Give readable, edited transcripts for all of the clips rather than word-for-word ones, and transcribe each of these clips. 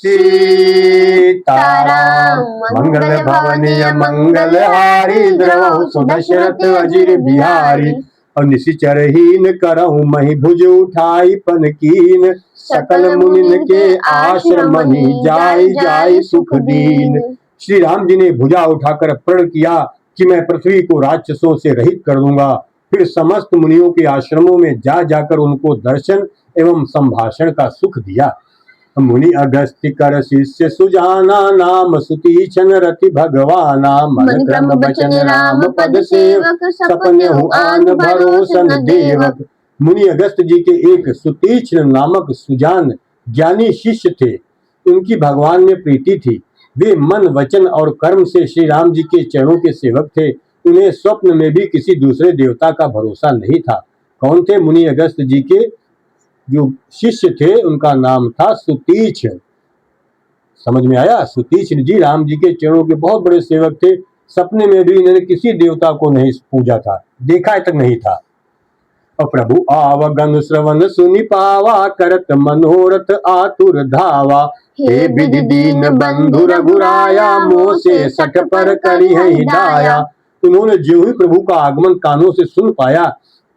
सीताराम मंगल भवनीय मंगलहारी द्रवहु सुदशरथ अजिर बिहारी। और निशिचरहीन करहु मही भुज उठाई पन कीन सकल मुनिन के आश्रम ही जाई जाई सुख दीन। श्री राम जी ने भुजा उठाकर प्रण किया कि मैं पृथ्वी को राक्षसों से रहित कर दूंगा। फिर समस्त मुनियों के आश्रमों में जा जाकर उनको दर्शन एवं संभाषण का सुख दिया। मुनि अगस्त्य कर शिष्य सुजाना नाम सुतीक्षण रति भगवाना। मन क्रम बचन राम पद सेवक सपने आन भरोसन देवक। मुनि अगस्त जी के एक सुतीक्षण नामक सुजान ज्ञानी शिष्य थे। उनकी भगवान में प्रीति थी। वे मन वचन और कर्म से श्री राम जी के चरणों के सेवक थे। उन्हें स्वप्न में भी किसी दूसरे देवता का भरोसा नहीं था। कौन थे मुनि अगस्त जी के जो शिष्य थे? उनका नाम था सुतीक्षण। समझ में आया? सुतीक्षण जी राम जी के चरणों के बहुत बड़े सेवक थे। सपने में भी इन्होंने किसी देवता को नहीं पूजा था, देखा तक नहीं था। और प्रभु आवगन श्रवण सुनि पावा करत मनोरथ आतुर धावा। हे विधि दीन बंधु रघुराया मोह से सठ पर करी है हिदाया। उन्होंने जो ही प्रभु का आगमन कानों से सुन पाया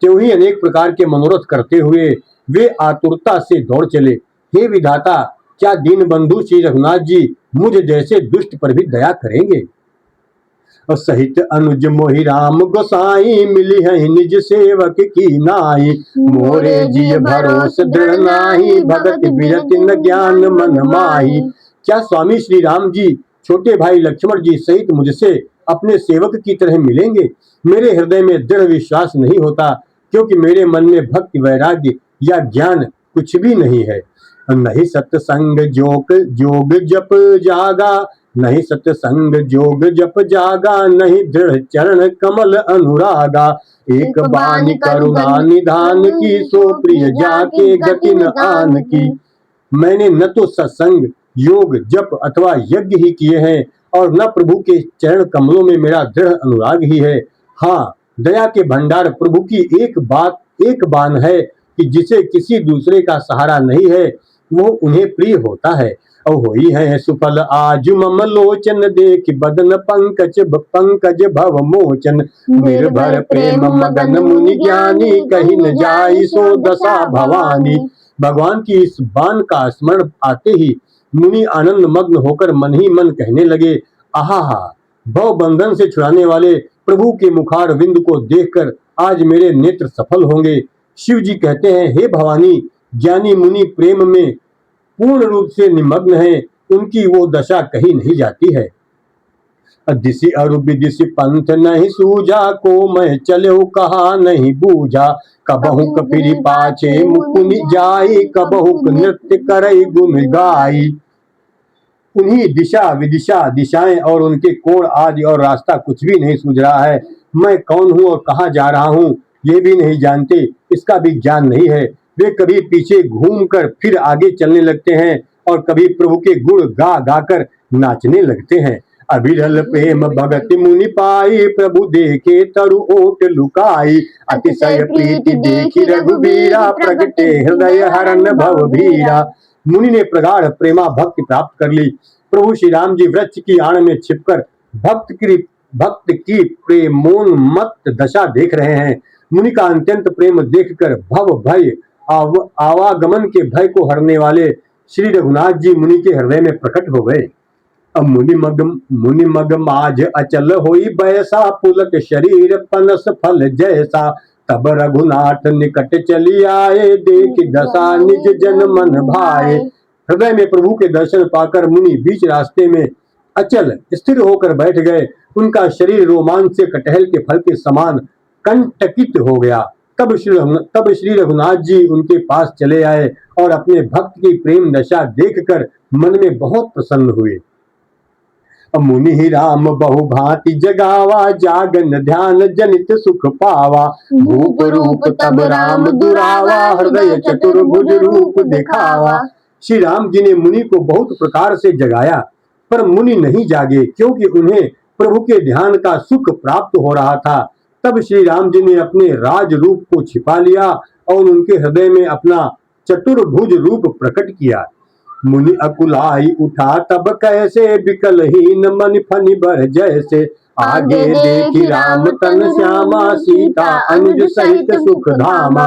त्यों ही अनेक प्रकार के मनोरथ करते हुए वे आतुरता से दौड़ चले। हे विधाता, क्या दीन बंधु श्री रघुनाथ जी मुझ जैसे दुष्ट पर भी दया करेंगे? और सहित अनुज मोहि राम गोसाई मिली है निज सेवक की नाई। मोरे जी भरोस दृढ़ नाही भगत बिरत न ज्ञान मन माही। क्या स्वामी श्री राम जी छोटे भाई लक्ष्मण जी सहित मुझसे अपने सेवक की तरह मिलेंगे? मेरे हृदय में दृढ़ विश्वास नहीं होता, क्योंकि मेरे मन में भक्ति वैराग्य या ज्ञान कुछ भी नहीं है। नहीं सत्संग जोग जोग जप जागा, नहीं सत्संग जोग जप जागा, नहीं दृढ़ चरण कमल अनुरागा। एक बानी करुणा निधान की, सो प्रिय जाके गति न आन की। मैंने न तो सत्संग योग जप अथवा यज्ञ ही किए हैं और न प्रभु के चरण कमलों में मेरा दृढ़ अनुराग ही है। हाँ, दया के भंडार प्रभु की एक बान है कि जिसे किसी दूसरे का सहारा नहीं है वो उन्हें प्रिय होता है। और होई है सुफल आज मम लोचन, देख बदन पंकज भव मोचन। निर्भर प्रेम मगन मुनि ज्ञानी, कहीं न जाई सो दशा भवानी। भगवान की इस बान का स्मरण आते ही मुनि आनंद मग्न होकर मन ही मन कहने लगे, आहा, भव बंधन से छुड़ाने वाले प्रभु के मुखार विंद को देखकर आज मेरे नेत्र सफल होंगे। शिव जी कहते हैं, हे भवानी, ज्ञानी मुनि प्रेम में पूर्ण रूप से निमग्न हैं, उनकी वो दशा कहीं नहीं जाती है। दिशि अरु विदिशि पंथ नहीं सूझा, को मैं चले कहा नहीं बूझा। कबहु कपिरी पाछे मुकुनि जाई, कबहु नृत्य करई गुण गाई। उन्हीं दिशा विदिशा दिशाएं और उनके कोण आदि और रास्ता कुछ भी नहीं सूझ रहा है। मैं कौन हूँ और कहाँ जा रहा हूँ ये भी नहीं जानते, इसका भी ज्ञान नहीं है। वे कभी पीछे घूमकर फिर आगे चलने लगते हैं और कभी प्रभु के गुण गा गाकर नाचने लगते हैं। अविरल प्रेम भगति मुनि पाई, प्रभु देखे तरु ओट लुकाई। अतिशय प्रीति देखी रघुबीरा, प्रगटे हृदय हरन भव भीरा। मुनि ने प्रगाढ़ प्रेमा भक्ति प्राप्त कर ली। प्रभु श्री राम जी वृक्ष की आड़ में छिपकर भक्त की प्रेमोन्मत्त दशा देख रहे हैं। मुनि का अत्यंत प्रेम देखकर भव भय आवागमन के भय को हरने वाले श्री रघुनाथ जी मुनि के हृदय में प्रकट हो गए। अब मुनि मग माज अचल होई बैसा, पुलक शरीर पनस फल जैसा। तब रघुनाथ निकट चली आए, देख दशा निज जन मन भाए। हृदय में प्रभु के दर्शन पाकर मुनि बीच रास्ते में अचल स्थिर होकर बैठ गए। उनका शरीर रोमांच से कटहल के फल के समान कंटकित हो गया। तब श्री रघुनाथ जी उनके पास चले आए और अपने भक्त की प्रेम दशा देखकर मन में बहुत प्रसन्न हुए। मुनि ही राम बहु भांति जगावा, जागन ध्यान जनित सुख पावा। भूप रूप तब राम दुरावा, हृदय चतुर्भुज रूप दिखावा। श्री राम जी ने मुनि को बहुत प्रकार से जगाया, पर मुनि नहीं जागे, क्योंकि उन्हें प्रभु के ध्यान का सुख प्राप्त हो रहा था। तब श्री राम जी ने अपने राज रूप को छिपा लिया और उनके हृदय में अपना चतुर्भुज रूप प्रकट किया। मुनि अकुलाई उठा तब कैसे, विकलहीन मन फनि बर जैसे। आगे देखी राम तन श्यामा, सीता अनुज सहित सुख धामा।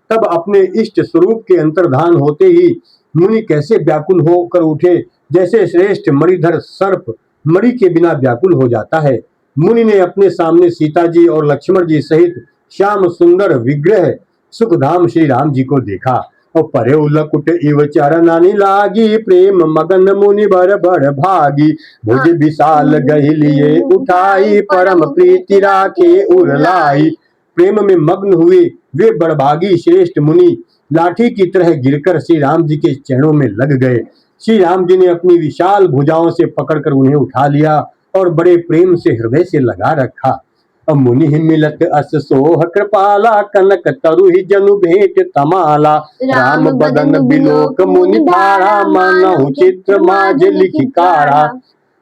तब अपने इष्ट स्वरूप के अंतर्धान होते ही मुनि कैसे व्याकुल होकर उठे, जैसे श्रेष्ठ मणिधर सर्प मणि के बिना व्याकुल हो जाता है। मुनि ने अपने सामने सीता जी और लक्ष्मण जी सहित श्याम सुंदर विग्रह सुखधाम श्री राम जी को देखा। और परे उलकुट इव चरनानि लागी, प्रेम मगन मुनि बर बड़ भागी। भुज विशाल गहिलिए उठाई, परम प्रीति राखे उरलाई। प्रेम में मग्न हुए वे बड़भागी श्रेष्ठ मुनि लाठी की तरह गिरकर श्री राम जी के चरणों में लग गए। श्री राम जी ने अपनी विशाल भुजाओं से पकड़कर उन्हें उठा लिया और बड़े प्रेम से हृदय से लगा रखा। मुनि मिलत अस सोह कृपाला, कनक तरु ही जनु भेंट तमाला। राम बदन बिलोक मुनि भारा, मानहु चित्र माज लिखिकारा।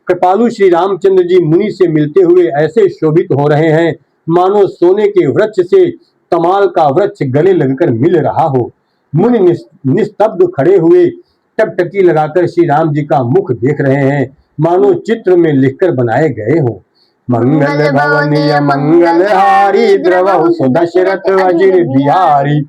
कृपालु श्री रामचंद्र जी मुनि से मिलते हुए ऐसे शोभित हो रहे हैं मानो सोने के वृक्ष से तमाल का वृक्ष गले लगकर मिल रहा हो। मुनि निस्तब्ध खड़े हुए टकटकी लगाकर श्री राम जी का मुख देख रहे हैं, मानो चित्र में लिखकर बनाए गए हो। मंगल भवनीय मंगलहारी, द्रवहु सुदशरथ अजिर बिहारी।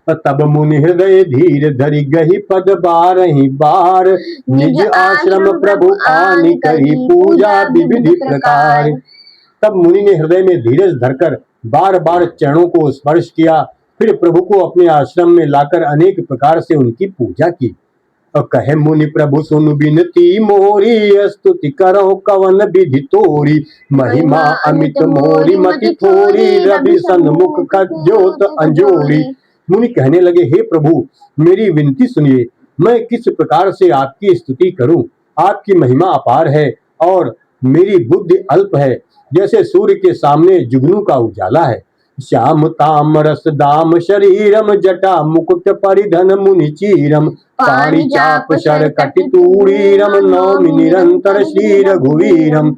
तब मुनि हृदय धीर धरि, गही पद बारहि बार। निज आश्रम प्रभु आनि करी, पूजा विविधि प्रकार। तब मुनि ने हृदय में धीरज धरकर बार बार चरणों को स्पर्श किया, फिर प्रभु को अपने आश्रम में लाकर अनेक प्रकार से उनकी पूजा की। और कहे मुनि प्रभु सुन बिनती मोरी, स्तुति करो कवन विधि तोरी। महिमा अमित मोरी मति थोरी, रवि सन्मुख खज्योत अंजोरी। मुनि कहने लगे, हे प्रभु मेरी विनती सुनिए, मैं किस प्रकार से आपकी स्तुति करूं। आपकी महिमा अपार है और मेरी बुद्धि अल्प है, जैसे सूर्य के सामने जुगनू का उजाला है। श्याम ताम रस दाम शरीरम, जटा मुकुट परिधन मुनि चीरम। पाणि चाप शर कटि तूणीरम, नौमि निरंतर श्री रघुवीरम।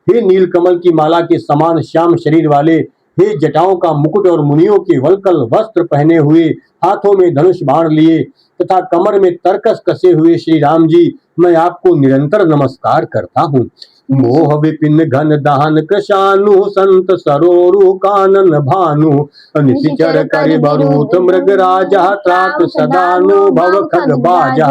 हे नील कमल की माला के समान श्याम शरीर वाले, हे जटाओं का मुकुट और मुनियों के वल्कल वस्त्र पहने हुए, हाथों में धनुष बाण लिए तथा कमर में तरकस कसे हुए श्री राम जी, मैं आपको निरंतर नमस्कार करता हूँ। मोह विपिन घन दहन कृशानु, संत सरोरु कानन भानु। निशिचर करि बरूत मृग राजा, त्रात सदानु भव खग बाजा।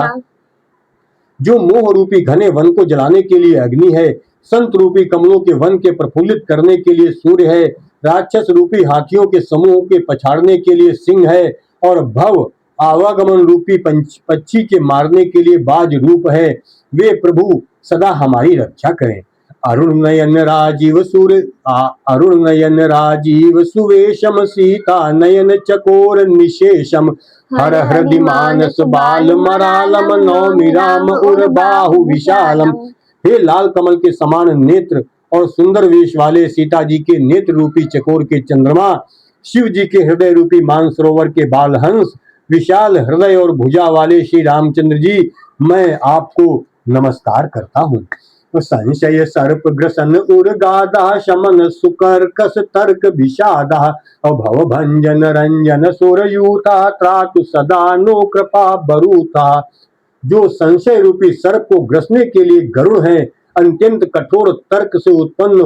जो मोह रूपी घने वन को जलाने के लिए अग्नि है, संत रूपी कमलों के वन के प्रफुल्लित करने के लिए सूर्य है, राक्षस रूपी हाथियों के समूह के पछाड़ने के लिए सिंह है, और भव आवागमन रूपी पक्षी के मारने के लिए बाज रूप है। वे प्रभु सदा हमारी रक्षा करें। अरुण नयन राजीव सुवेशम, सीता नयन चकोर निशेषम। हर हृदि मानस बाल मरालम, नौमि राम उर बाहु विशालम। हे लाल कमल के समान नेत्र और सुंदर वेश वाले सीता जी के नेत्र रूपी चकोर के चंद्रमा, शिव जी के हृदय रूपी मानसरोवर के बालहंस, विशाल हृदय और भुजा वाले श्री रामचंद्र जी, मैं आपको नमस्कार करता हूँ। संशय सर्प ग्रसन उर्गादा, शमन सुकर्कस तर्क विषादा। भव भंजन रंजन सुरयूता, त्रातु सदा नो कृपा बरूता। जो संशय रूपी सर्प को ग्रसने के लिए गरुड़ हैं, अत्यंत कठोर तर्क से उत्पन्न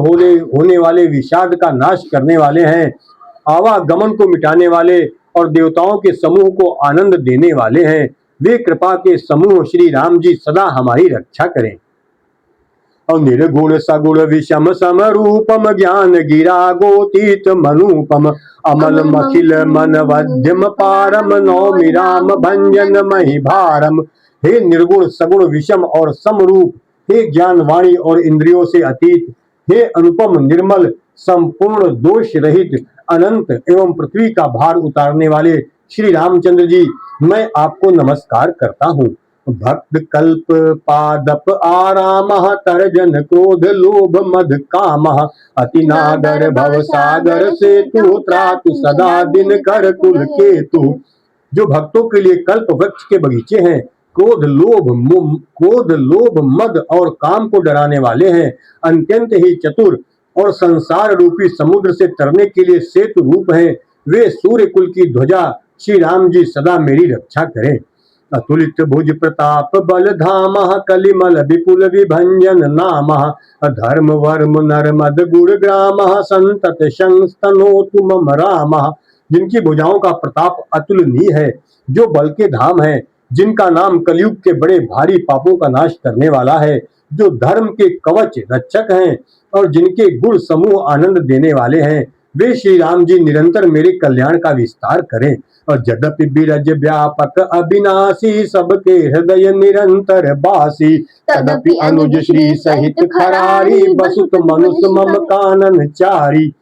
होने वाले विषाद का नाश करने वाले हैं, आवागमन को मिटाने वाले और देवताओं के समूह को आनंद देने वाले हैं, वे कृपा के समूह श्री राम जी सदा हमारी रक्षा करें। और निर्गुण सगुण विषम समरूपम, ज्ञान गिरा गोतीत मनूपम। अमल मखिल मन वध्यम पारम, नौमि राम भंजन महि भारम। हे निर्गुण सगुण विषम और समरूप, हे ज्ञान वाणी और इंद्रियों से अतीत, हे अनुपम निर्मल संपूर्ण दोष रहित अनंत एवं पृथ्वी का भार उतारने वाले श्री रामचंद्र जी, मैं आपको नमस्कार करता हूँ। भक्त कल्प पादप आराम, तरजन क्रोध लोभ मद काम। अति नागर भव सागर से तू, त्रातु सदा दिन कर कुल केतु। जो भक्तों के लिए कल्प वृक्ष के बगीचे हैं, क्रोध लोभ मद और काम को डराने वाले हैं, अत्यंत ही चतुर और संसार रूपी समुद्र से तरने के लिए सेतु रूप हैं, वे सूर्य कुल की ध्वजा श्री राम जी सदा मेरी रक्षा करें। अतुलित भुज प्रताप बल धामः कलिमल विपुल विभंजन नामः धर्म वर्म नर्मद गुण ग्रामः संतत संस्तनोतु मम रामः। जिनकी भुजाओं का प्रताप अतुलनीय है, जो बल के धाम है, जिनका नाम कलयुग के बड़े भारी पापों का नाश करने वाला है, जो धर्म के कवच रक्षक हैं और जिनके गुण समूह आनंद देने वाले हैं, वे श्री राम जी निरंतर मेरे कल्याण का विस्तार करें। और जदपि बिरज व्यापक अविनाशी, सबके हृदय निरंतर बासी, तदपि अनुज श्री सहित खरारी, बसुत मनुष्य मम कानन चारी।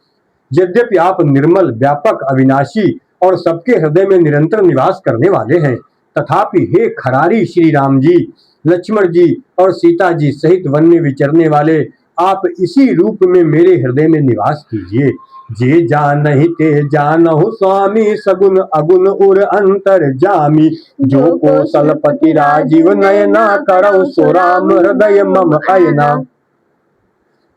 यद्यपि आप निर्मल, व्यापक, अविनाशी और सबके हृदय में निरंतर निवास करने वाले हैं, तथापि हे खरारी श्री राम जी, लक्ष्मण जी और सीता जी सहित वन में विचरने वाले, आप इसी रूप में मेरे हृदय में निवास कीजिए। जे जानहि ते जानहु स्वामी, सगुन अगुन उर अंतर जामी, जो कौशलपति राजीव नयना, करौ सो राम हृदय मम अयना।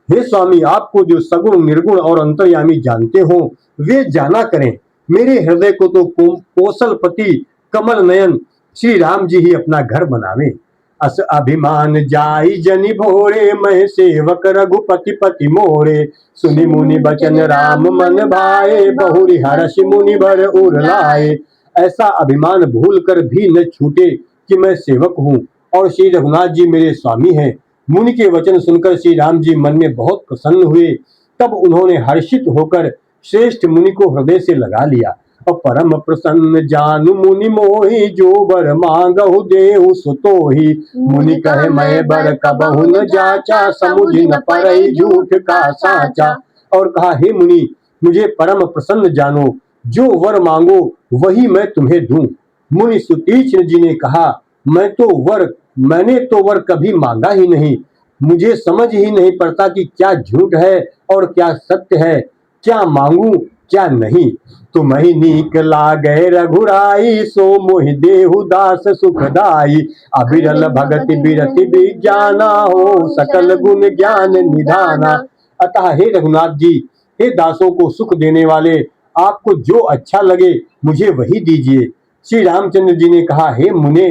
हे स्वामी, आपको जो सगुण निर्गुण और अंतर्यामी जानते हो, वे जाना करें। मेरे हृदय को तो कौशलपति कमल नयन श्री राम जी ही अपना घर बनावे। अस अभिमान जाई जनि भोरे, मैं सेवक रघुपति पति मोरे, सुनि मुनि बचन राम मन भाए, बहुरी हर्ष मुनि भर उर लाए। ऐसा अभिमान भूल कर भी न छूटे कि मैं सेवक हूँ और श्री रघुनाथ जी मेरे स्वामी हैं। मुनि के वचन सुनकर श्री राम जी मन में बहुत प्रसन्न हुए। तब उन्होंने हर्षित होकर श्रेष्ठ मुनि को हृदय से लगा लिया और परम प्रसन्न जानु मुनि मोहि, जो बर मांगहु देहु सुतोहि। मुनि कहे मैं बर कबहु न जाचा, समुझ न परई झूठ का साचा। और कहा, हे मुनि, मुझे परम प्रसन्न जानो, जो वर मांगो वही मैं तुम्हें दूं। मुनि सुतीक्ष्ण जी ने कहा, मैंने तो वर कभी मांगा ही नहीं। मुझे समझ ही नहीं पड़ता कि क्या झूठ है और क्या सत्य है, क्या मांगू क्या नहीं। तुम्हि नीक लागे रघुराई, सो मोहि देहु दास सुखदाई। अबिरल भगति बिरति विज्ञाना, हो सकल गुण ज्ञान निधाना। अतः हे रघुनाथ जी, हे दासों को सुख देने वाले, आपको जो अच्छा लगे मुझे वही दीजिए। श्री रामचंद्र जी ने कहा, हे मुने,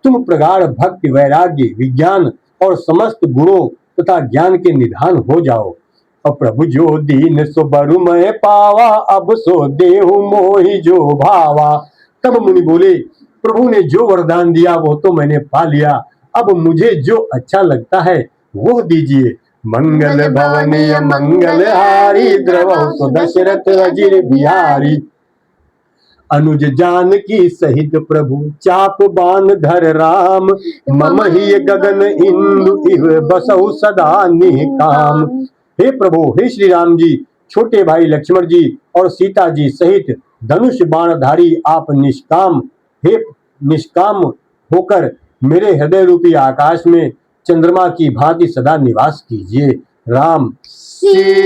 तुम प्रगाढ़ भक्ति, वैराग्य, विज्ञान और समस्त गुणों तथा ज्ञान के निधान हो जाओ। और प्रभु जो दीन सो बरु मैं पावा, अब सो देहु मोहि जो भावा। तब मुनि बोले, प्रभु ने जो वरदान दिया वो तो मैंने पा लिया, अब मुझे जो अच्छा लगता है वो दीजिए। मंगल भवनीय मंगल हारी, द्रवहु सो दशरथ अजिर बिहारी। अनुज जानकी सहित प्रभु, चाप बान धर राम, मम ही गगन इंदु इव बसहु सदा निकाम। हे प्रभु, हे श्री राम जी, छोटे भाई लक्ष्मण जी और सीता जी सहित धनुष बाणधारी आप निष्काम होकर मेरे हृदय रूपी आकाश में चंद्रमा की भांति सदा निवास कीजिए। राम सीताराम।